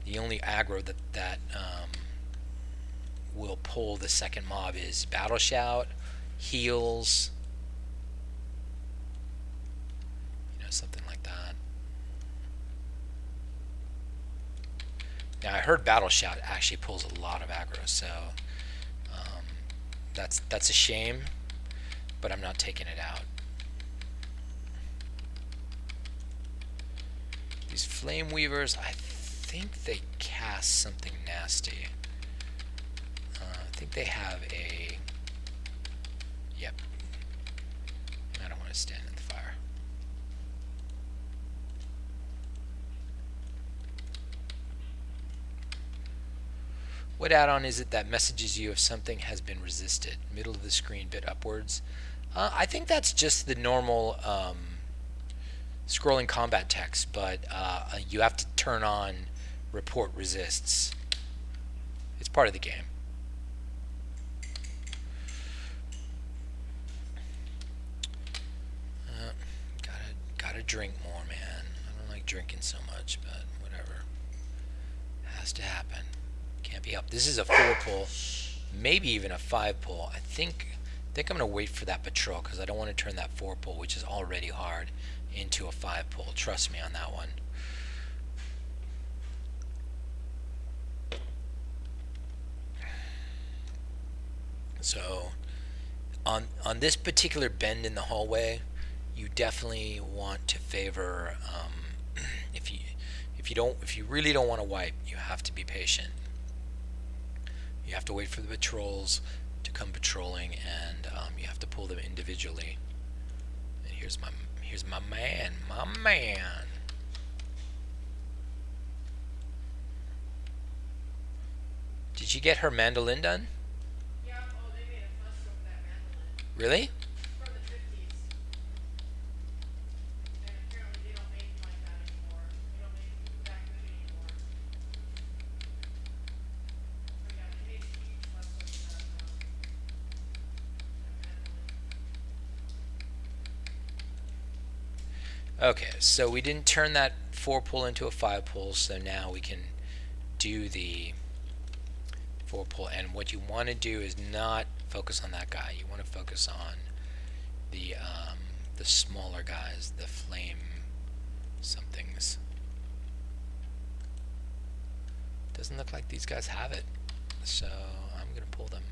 The only aggro that will pull the second mob is Battle Shout, heals, something like that. Now I heard Battle Shout actually pulls a lot of aggro, so that's a shame, but I'm not taking it out. These Flame Weavers, I think they cast something nasty. I think they have a... Yep. I don't want to stand in the fire. What add-on is it that messages you if something has been resisted? Middle of the screen, bit upwards. I think that's just the normal scrolling combat text, but you have to turn on report resists. It's part of the game. Gotta drink more, man. I don't like drinking so much, but whatever. Has to happen. Can't be helped. This is a 4 pull, maybe even a 5 pull. I think I'm gonna wait for that patrol because I don't want to turn that 4 pull, which is already hard, into a 5 pull. Trust me on that one. So on this particular bend in the hallway, you definitely want to favor if you really don't want to wipe, you have to be patient. You have to wait for the patrols to come patrolling, and you have to pull them individually. And here's my man. Did you get her mandolin done? Yeah, oh, they made a fuss over that mandolin. Really? From the 50s. And apparently they don't make them like that anymore. They don't make them that good anymore. But yeah, they made a huge fuss over that mandolin. Okay, so we didn't turn that 4 pull into a 5 pull, so now we can do the 4 pull. And what you want to do is not focus on that guy. You want to focus on the smaller guys, the flame somethings. Doesn't look like these guys have it, so I'm gonna pull them.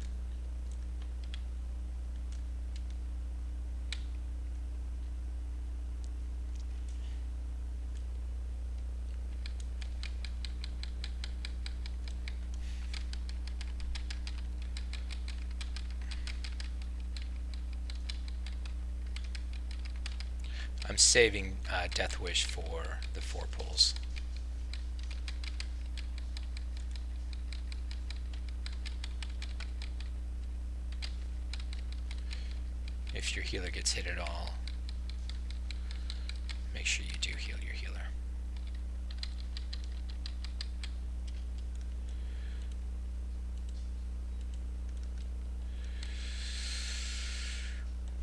I'm saving Death Wish for the 4 pulls. If your healer gets hit at all, make sure you do heal your healer.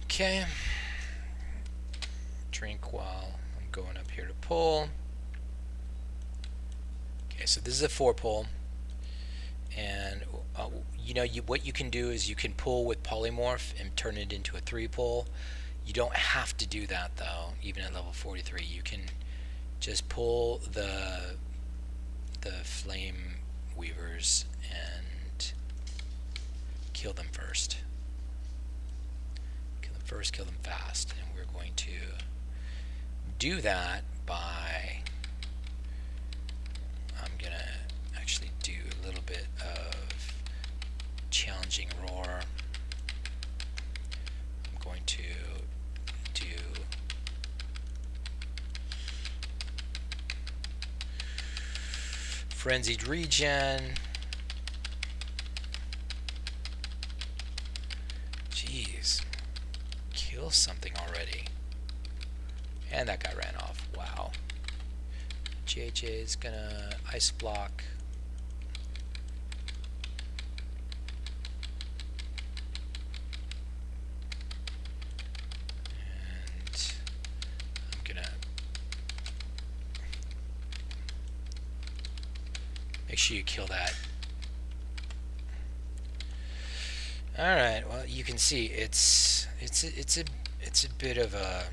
Okay. Drink while I'm going up here to pull. Okay, so this is a 4 pull, and what you can do is you can pull with polymorph and turn it into a 3 pull. You don't have to do that though. Even at level 43, you can just pull the flame weavers and kill them first. Kill them fast, and we're going to do that by, I'm gonna actually do a little bit of challenging roar. I'm going to do frenzied regen. Jeez, kill something already. And that guy ran off. Wow. JJ is gonna ice block. Make sure you kill that. All right. Well, you can see it's a bit of a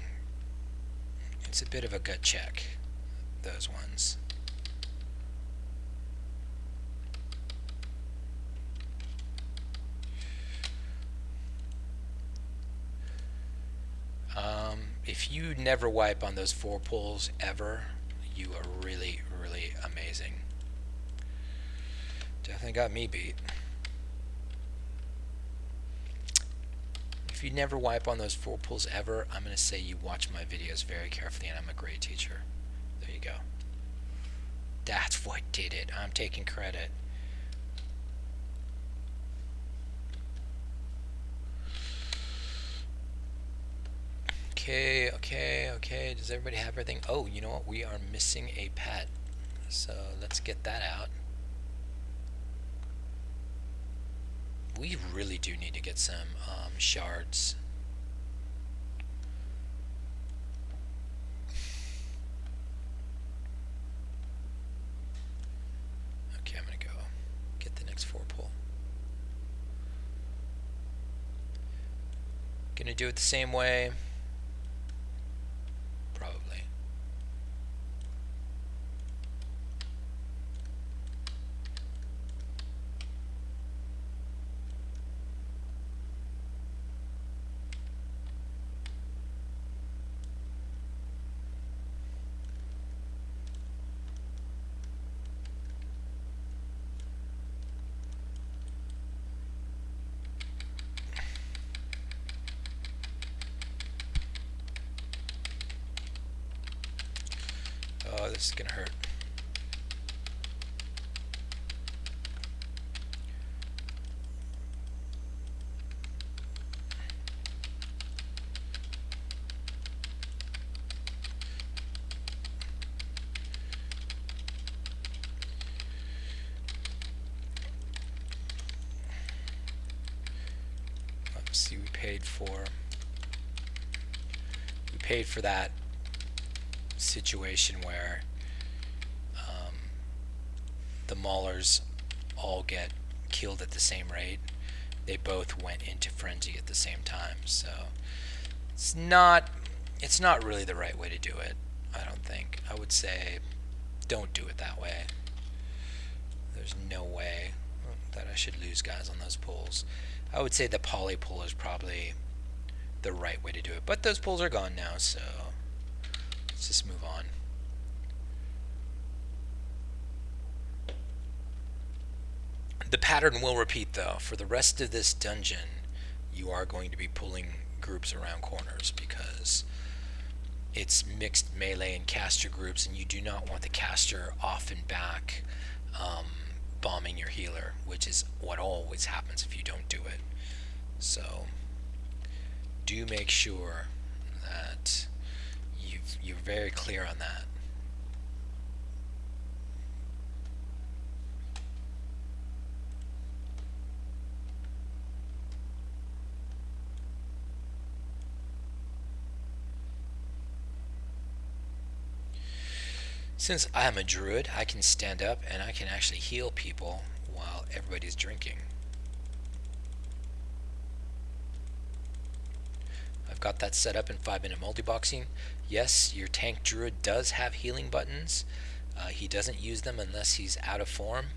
gut check. Those ones. If you never wipe on those 4 pulls ever, you are really, really amazing. Definitely got me beat. If you never wipe on those 4 pulls ever, I'm going to say you watch my videos very carefully and I'm a great teacher. There you go. That's what did it. I'm taking credit. Okay. Does everybody have everything? Oh, you know what? We are missing a pet. So let's get that out. We really do need to get some shards. Okay, I'm gonna go get the next 4 pull. Gonna do it the same way. Probably. Oh, this is gonna hurt. Let's see, we paid for that situation where the maulers all get killed at the same rate. They both went into frenzy at the same time, so it's not really the right way to do it. I don't think. I would say don't do it that way. There's no way that I should lose guys on those pulls. I would say the poly pull is probably the right way to do it, but those pulls are gone now, so let's just move on. The pattern will repeat though. For the rest of this dungeon, you are going to be pulling groups around corners because it's mixed melee and caster groups, and you do not want the caster off and back bombing your healer, which is what always happens if you don't do it. So do make sure that you're very clear on that. Since I'm a druid, I can stand up and I can actually heal people while everybody's drinking. I've got that set up in 5-minute multiboxing. Yes, your tank druid does have healing buttons. He doesn't use them unless he's out of form.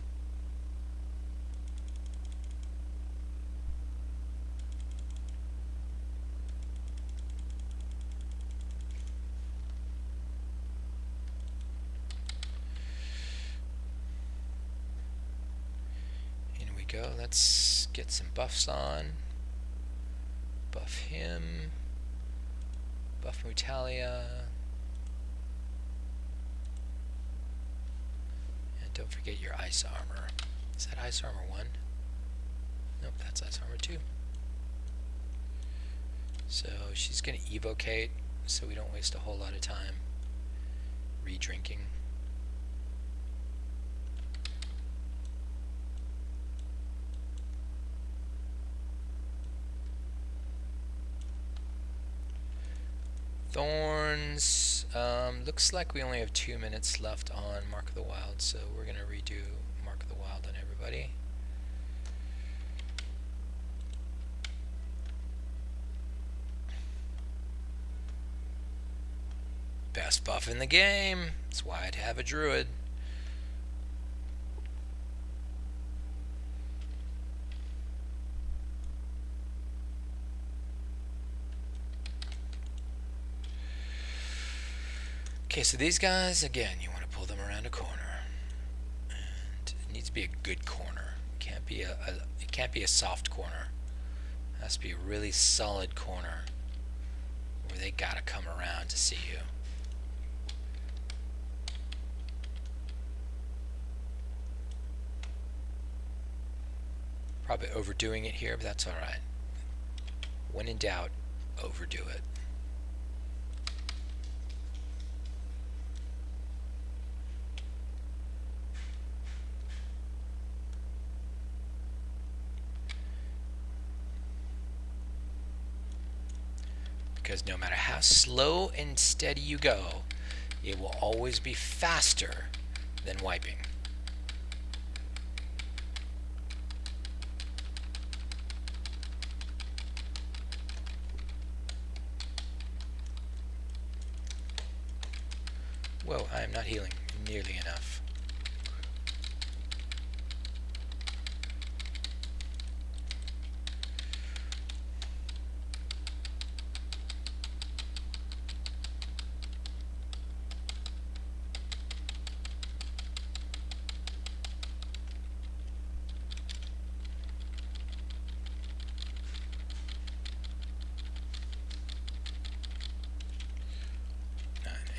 Go. Let's get some buffs on. Buff him. Buff Mutalia. And don't forget your ice armor. Is that ice armor 1? Nope, that's ice armor 2. So she's going to evocate so we don't waste a whole lot of time re-drinking. Thorns. Looks like we only have 2 minutes left on Mark of the Wild, so we're going to redo Mark of the Wild on everybody. Best buff in the game. That's why I'd have a druid. Okay, so these guys, again, you want to pull them around a corner. And it needs to be a good corner. It can't be a soft corner. It has to be a really solid corner where they gotta come around to see you. Probably overdoing it here, but that's alright. When in doubt, overdo it. Because no matter how slow and steady you go, it will always be faster than wiping. Whoa, I am not healing nearly enough.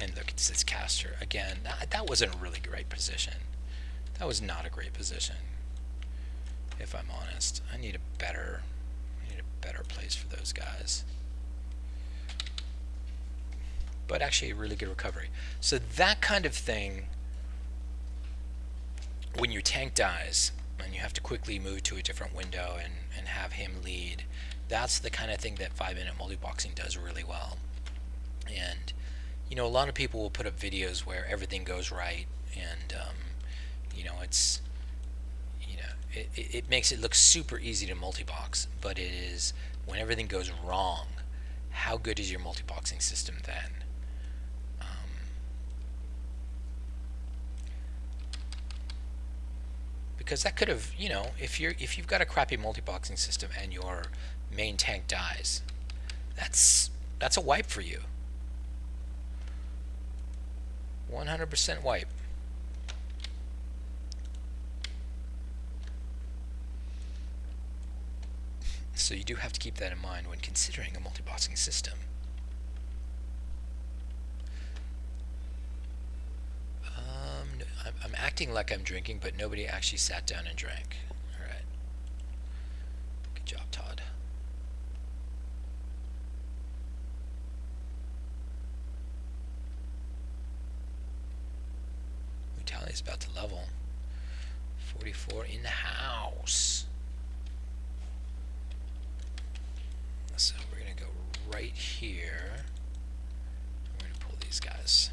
And look, it says caster. Again, that wasn't a really great position. That was not a great position. If I'm honest, I need a better place for those guys. But actually a really good recovery. So that kind of thing, when your tank dies and you have to quickly move to a different window and have him lead, that's the kind of thing that 5-minute multi-boxing does really well. And you know, a lot of people will put up videos where everything goes right, and you know, it's, you know, it makes it look super easy to multi-box, but it is, when everything goes wrong, how good is your multi-boxing system then? Because that could have, you know, if you've got a crappy multi-boxing system and your main tank dies, that's a wipe for you. 100% wipe. So you do have to keep that in mind when considering a multi-boxing system. I'm acting like I'm drinking, but nobody actually sat down and drank. Alright. Good job, Todd. Is about to level. 44 in the house. So we're going to go right here. We're going to pull these guys.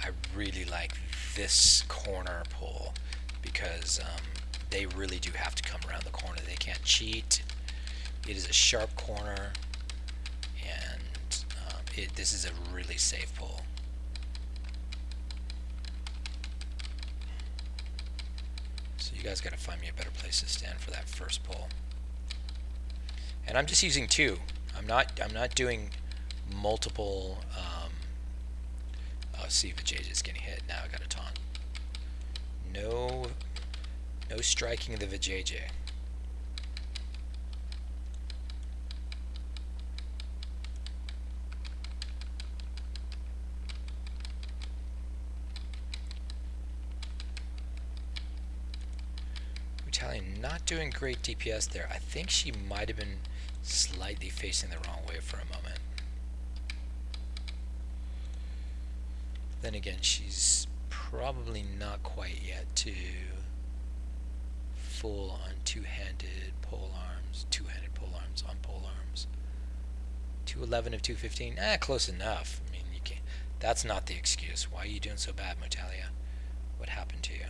I really like this corner pull because they really do have to come around the corner. They can't cheat. It is a sharp corner, and this is a really safe pull. So you guys got to find me a better place to stand for that first pull. And I'm just using 2. I'm not doing multiple. Oh, see if the JJ is getting hit. Now I got a taunt. No striking the Vijay. Italian not doing great DPS there. I think she might have been slightly facing the wrong way for a moment. Then again, she's probably not quite yet to full on two-handed pole arms. Two-handed pole arms on pole arms. 211 of 215. Close enough. I mean, you can't. That's not the excuse. Why are you doing so bad, Motalia? What happened to you?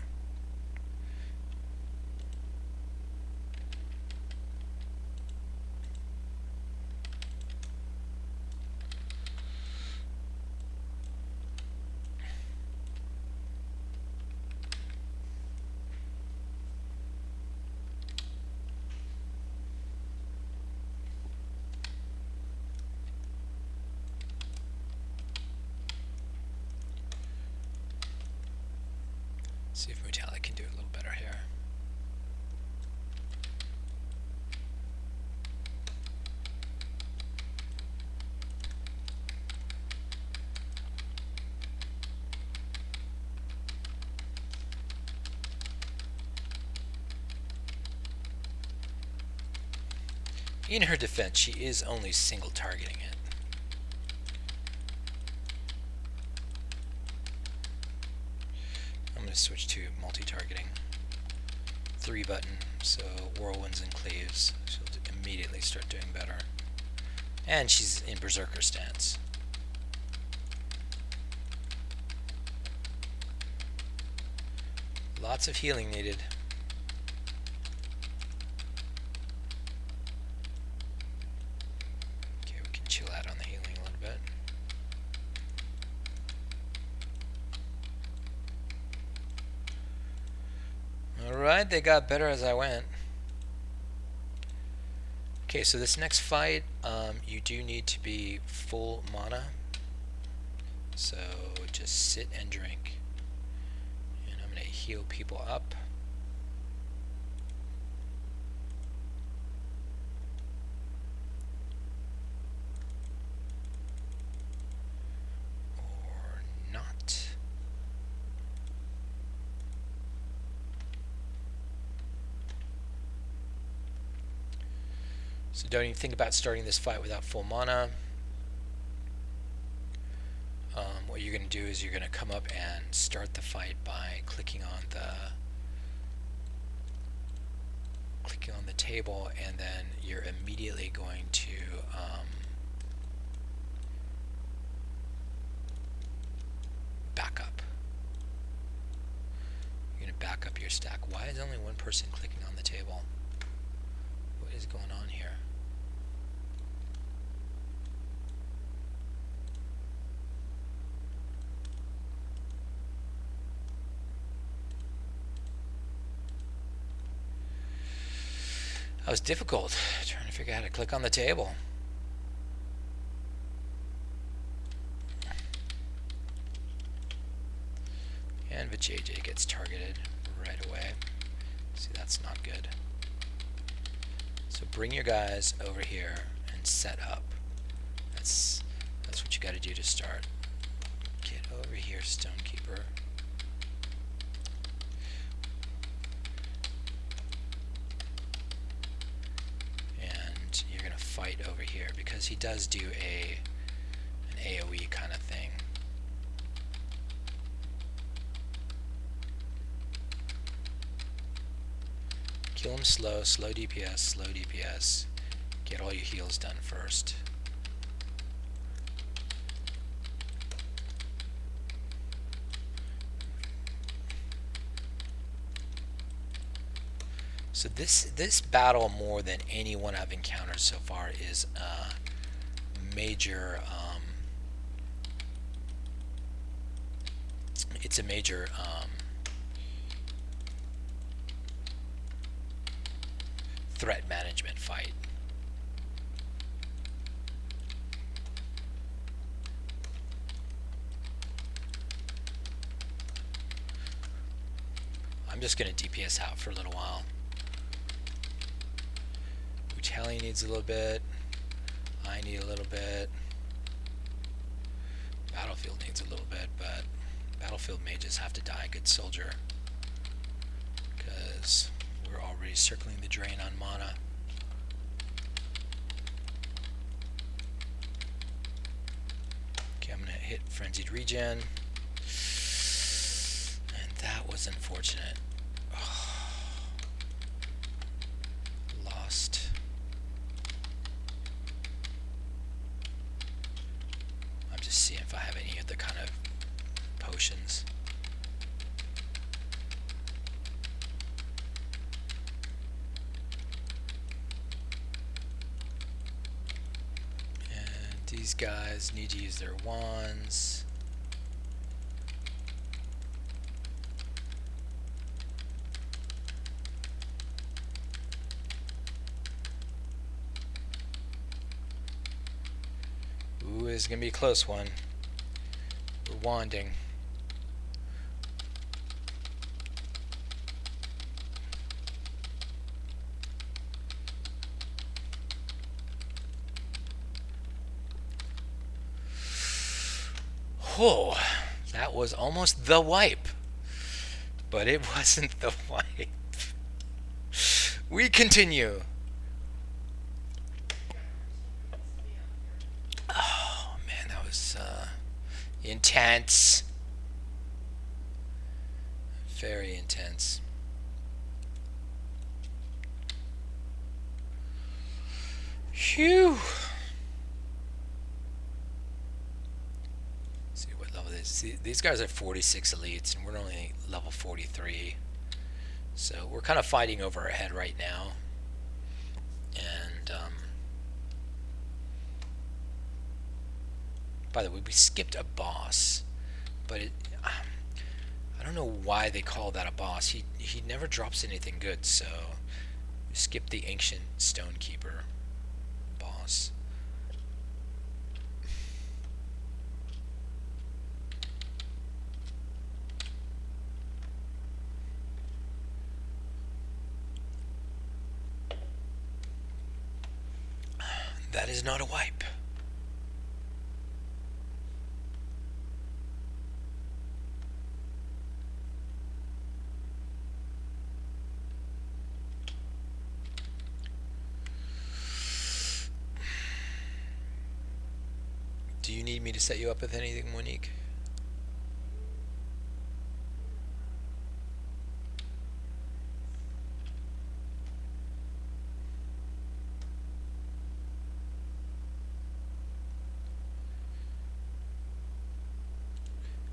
See if Mutali can do a little better here. In her defense, she is only single targeting it. I'm going to switch to multi-targeting. 3-button, so whirlwinds and cleaves. She'll immediately start doing better. And she's in berserker stance. Lots of healing needed. Okay, we can chill out on the healing a little bit. Alright, they got better as I went. Okay, so this next fight, you do need to be full mana. So just sit and drink. And I'm going to heal people up. Or not. So don't even think about starting this fight without full mana. What you're going to do is you're going to come up and start the fight by clicking on the table, and then you're immediately going to back up. You're going to back up your stack. Why is only one person clicking on the table? What is going on here? That was difficult, trying to figure out how to click on the table. And Vijay gets targeted right away. See, that's not good. So bring your guys over here and set up. That's what you got to do to start. Get over here, Stonekeeper. And you're gonna fight over here because he does do an AoE kind of thing. Kill him slow DPS, slow DPS. Get all your heals done first. So this battle, more than any one I've encountered so far, is a major it's a major threat management fight. I'm just going to DPS out for a little while. Kelly needs a little bit. I need a little bit. Battlefield needs a little bit, but Battlefield mages have to die, good soldier. Because we're already circling the drain on mana. Okay, I'm going to hit Frenzied Regen. And that was unfortunate. the kind of potions. And these guys need to use their wands. Ooh, this is gonna be a close one. We're wanding. Oh, that was almost the wipe. But it wasn't the wipe. We continue. Oh, man, that was intense. Very intense. Phew. See what level this. See, these guys are 46 elites, and we're only level 43. So we're kind of fighting over our head right now. And by the way, we skipped a boss, but I don't know why they call that a boss. He never drops anything good, so we skipped the ancient stonekeeper boss. That is not a wipe. Do you need me to set you up with anything, Monique?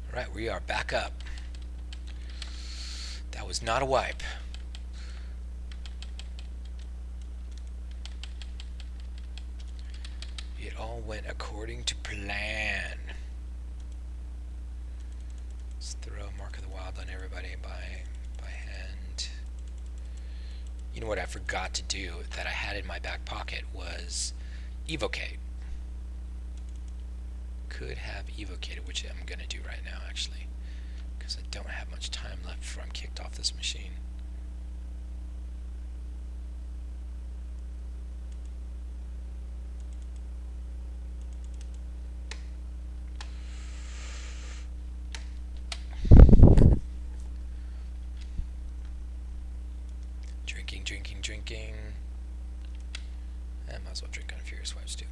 Alright, we are back up. That was not a wipe. It all went according to plan. Let's throw Mark of the Wild on everybody by hand. You know what I forgot to do that I had in my back pocket was evocate. Could have evocated, which I'm going to do right now actually, because I don't have much time left before I'm kicked off this machine. Drinking. I might as well drink on Furious Wipes too.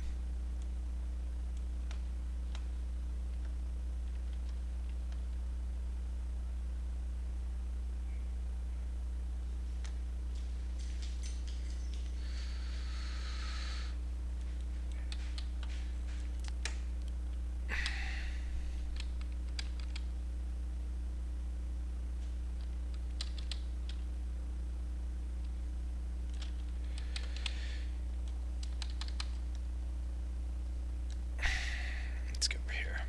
Let's go over here.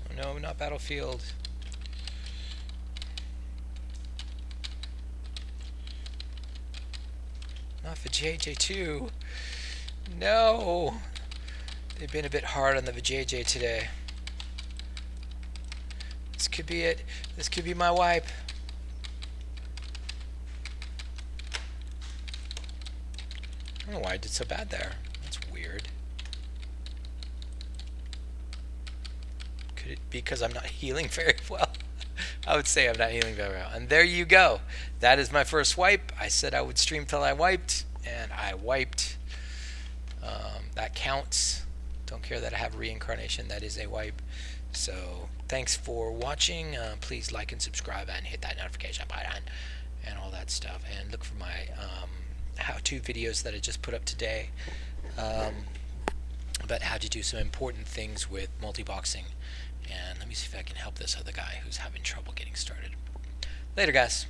Oh no, not Battlefield. Not for JJ2. No. They've been a bit hard on the JJ today. This could be it. This could be my wipe. I don't know why I did so bad there. That's weird. Could it be because I'm not healing very well? I would say I'm not healing very well. And there you go. That is my first wipe. I said I would stream till I wiped, and I wiped. That counts. Don't care that I have reincarnation. That is a wipe. So thanks for watching. Please like and subscribe and hit that notification button and all that stuff. And look for my how-to videos that I just put up today about how to do some important things with multi-boxing. And let me see if I can help this other guy who's having trouble getting started. Later, guys.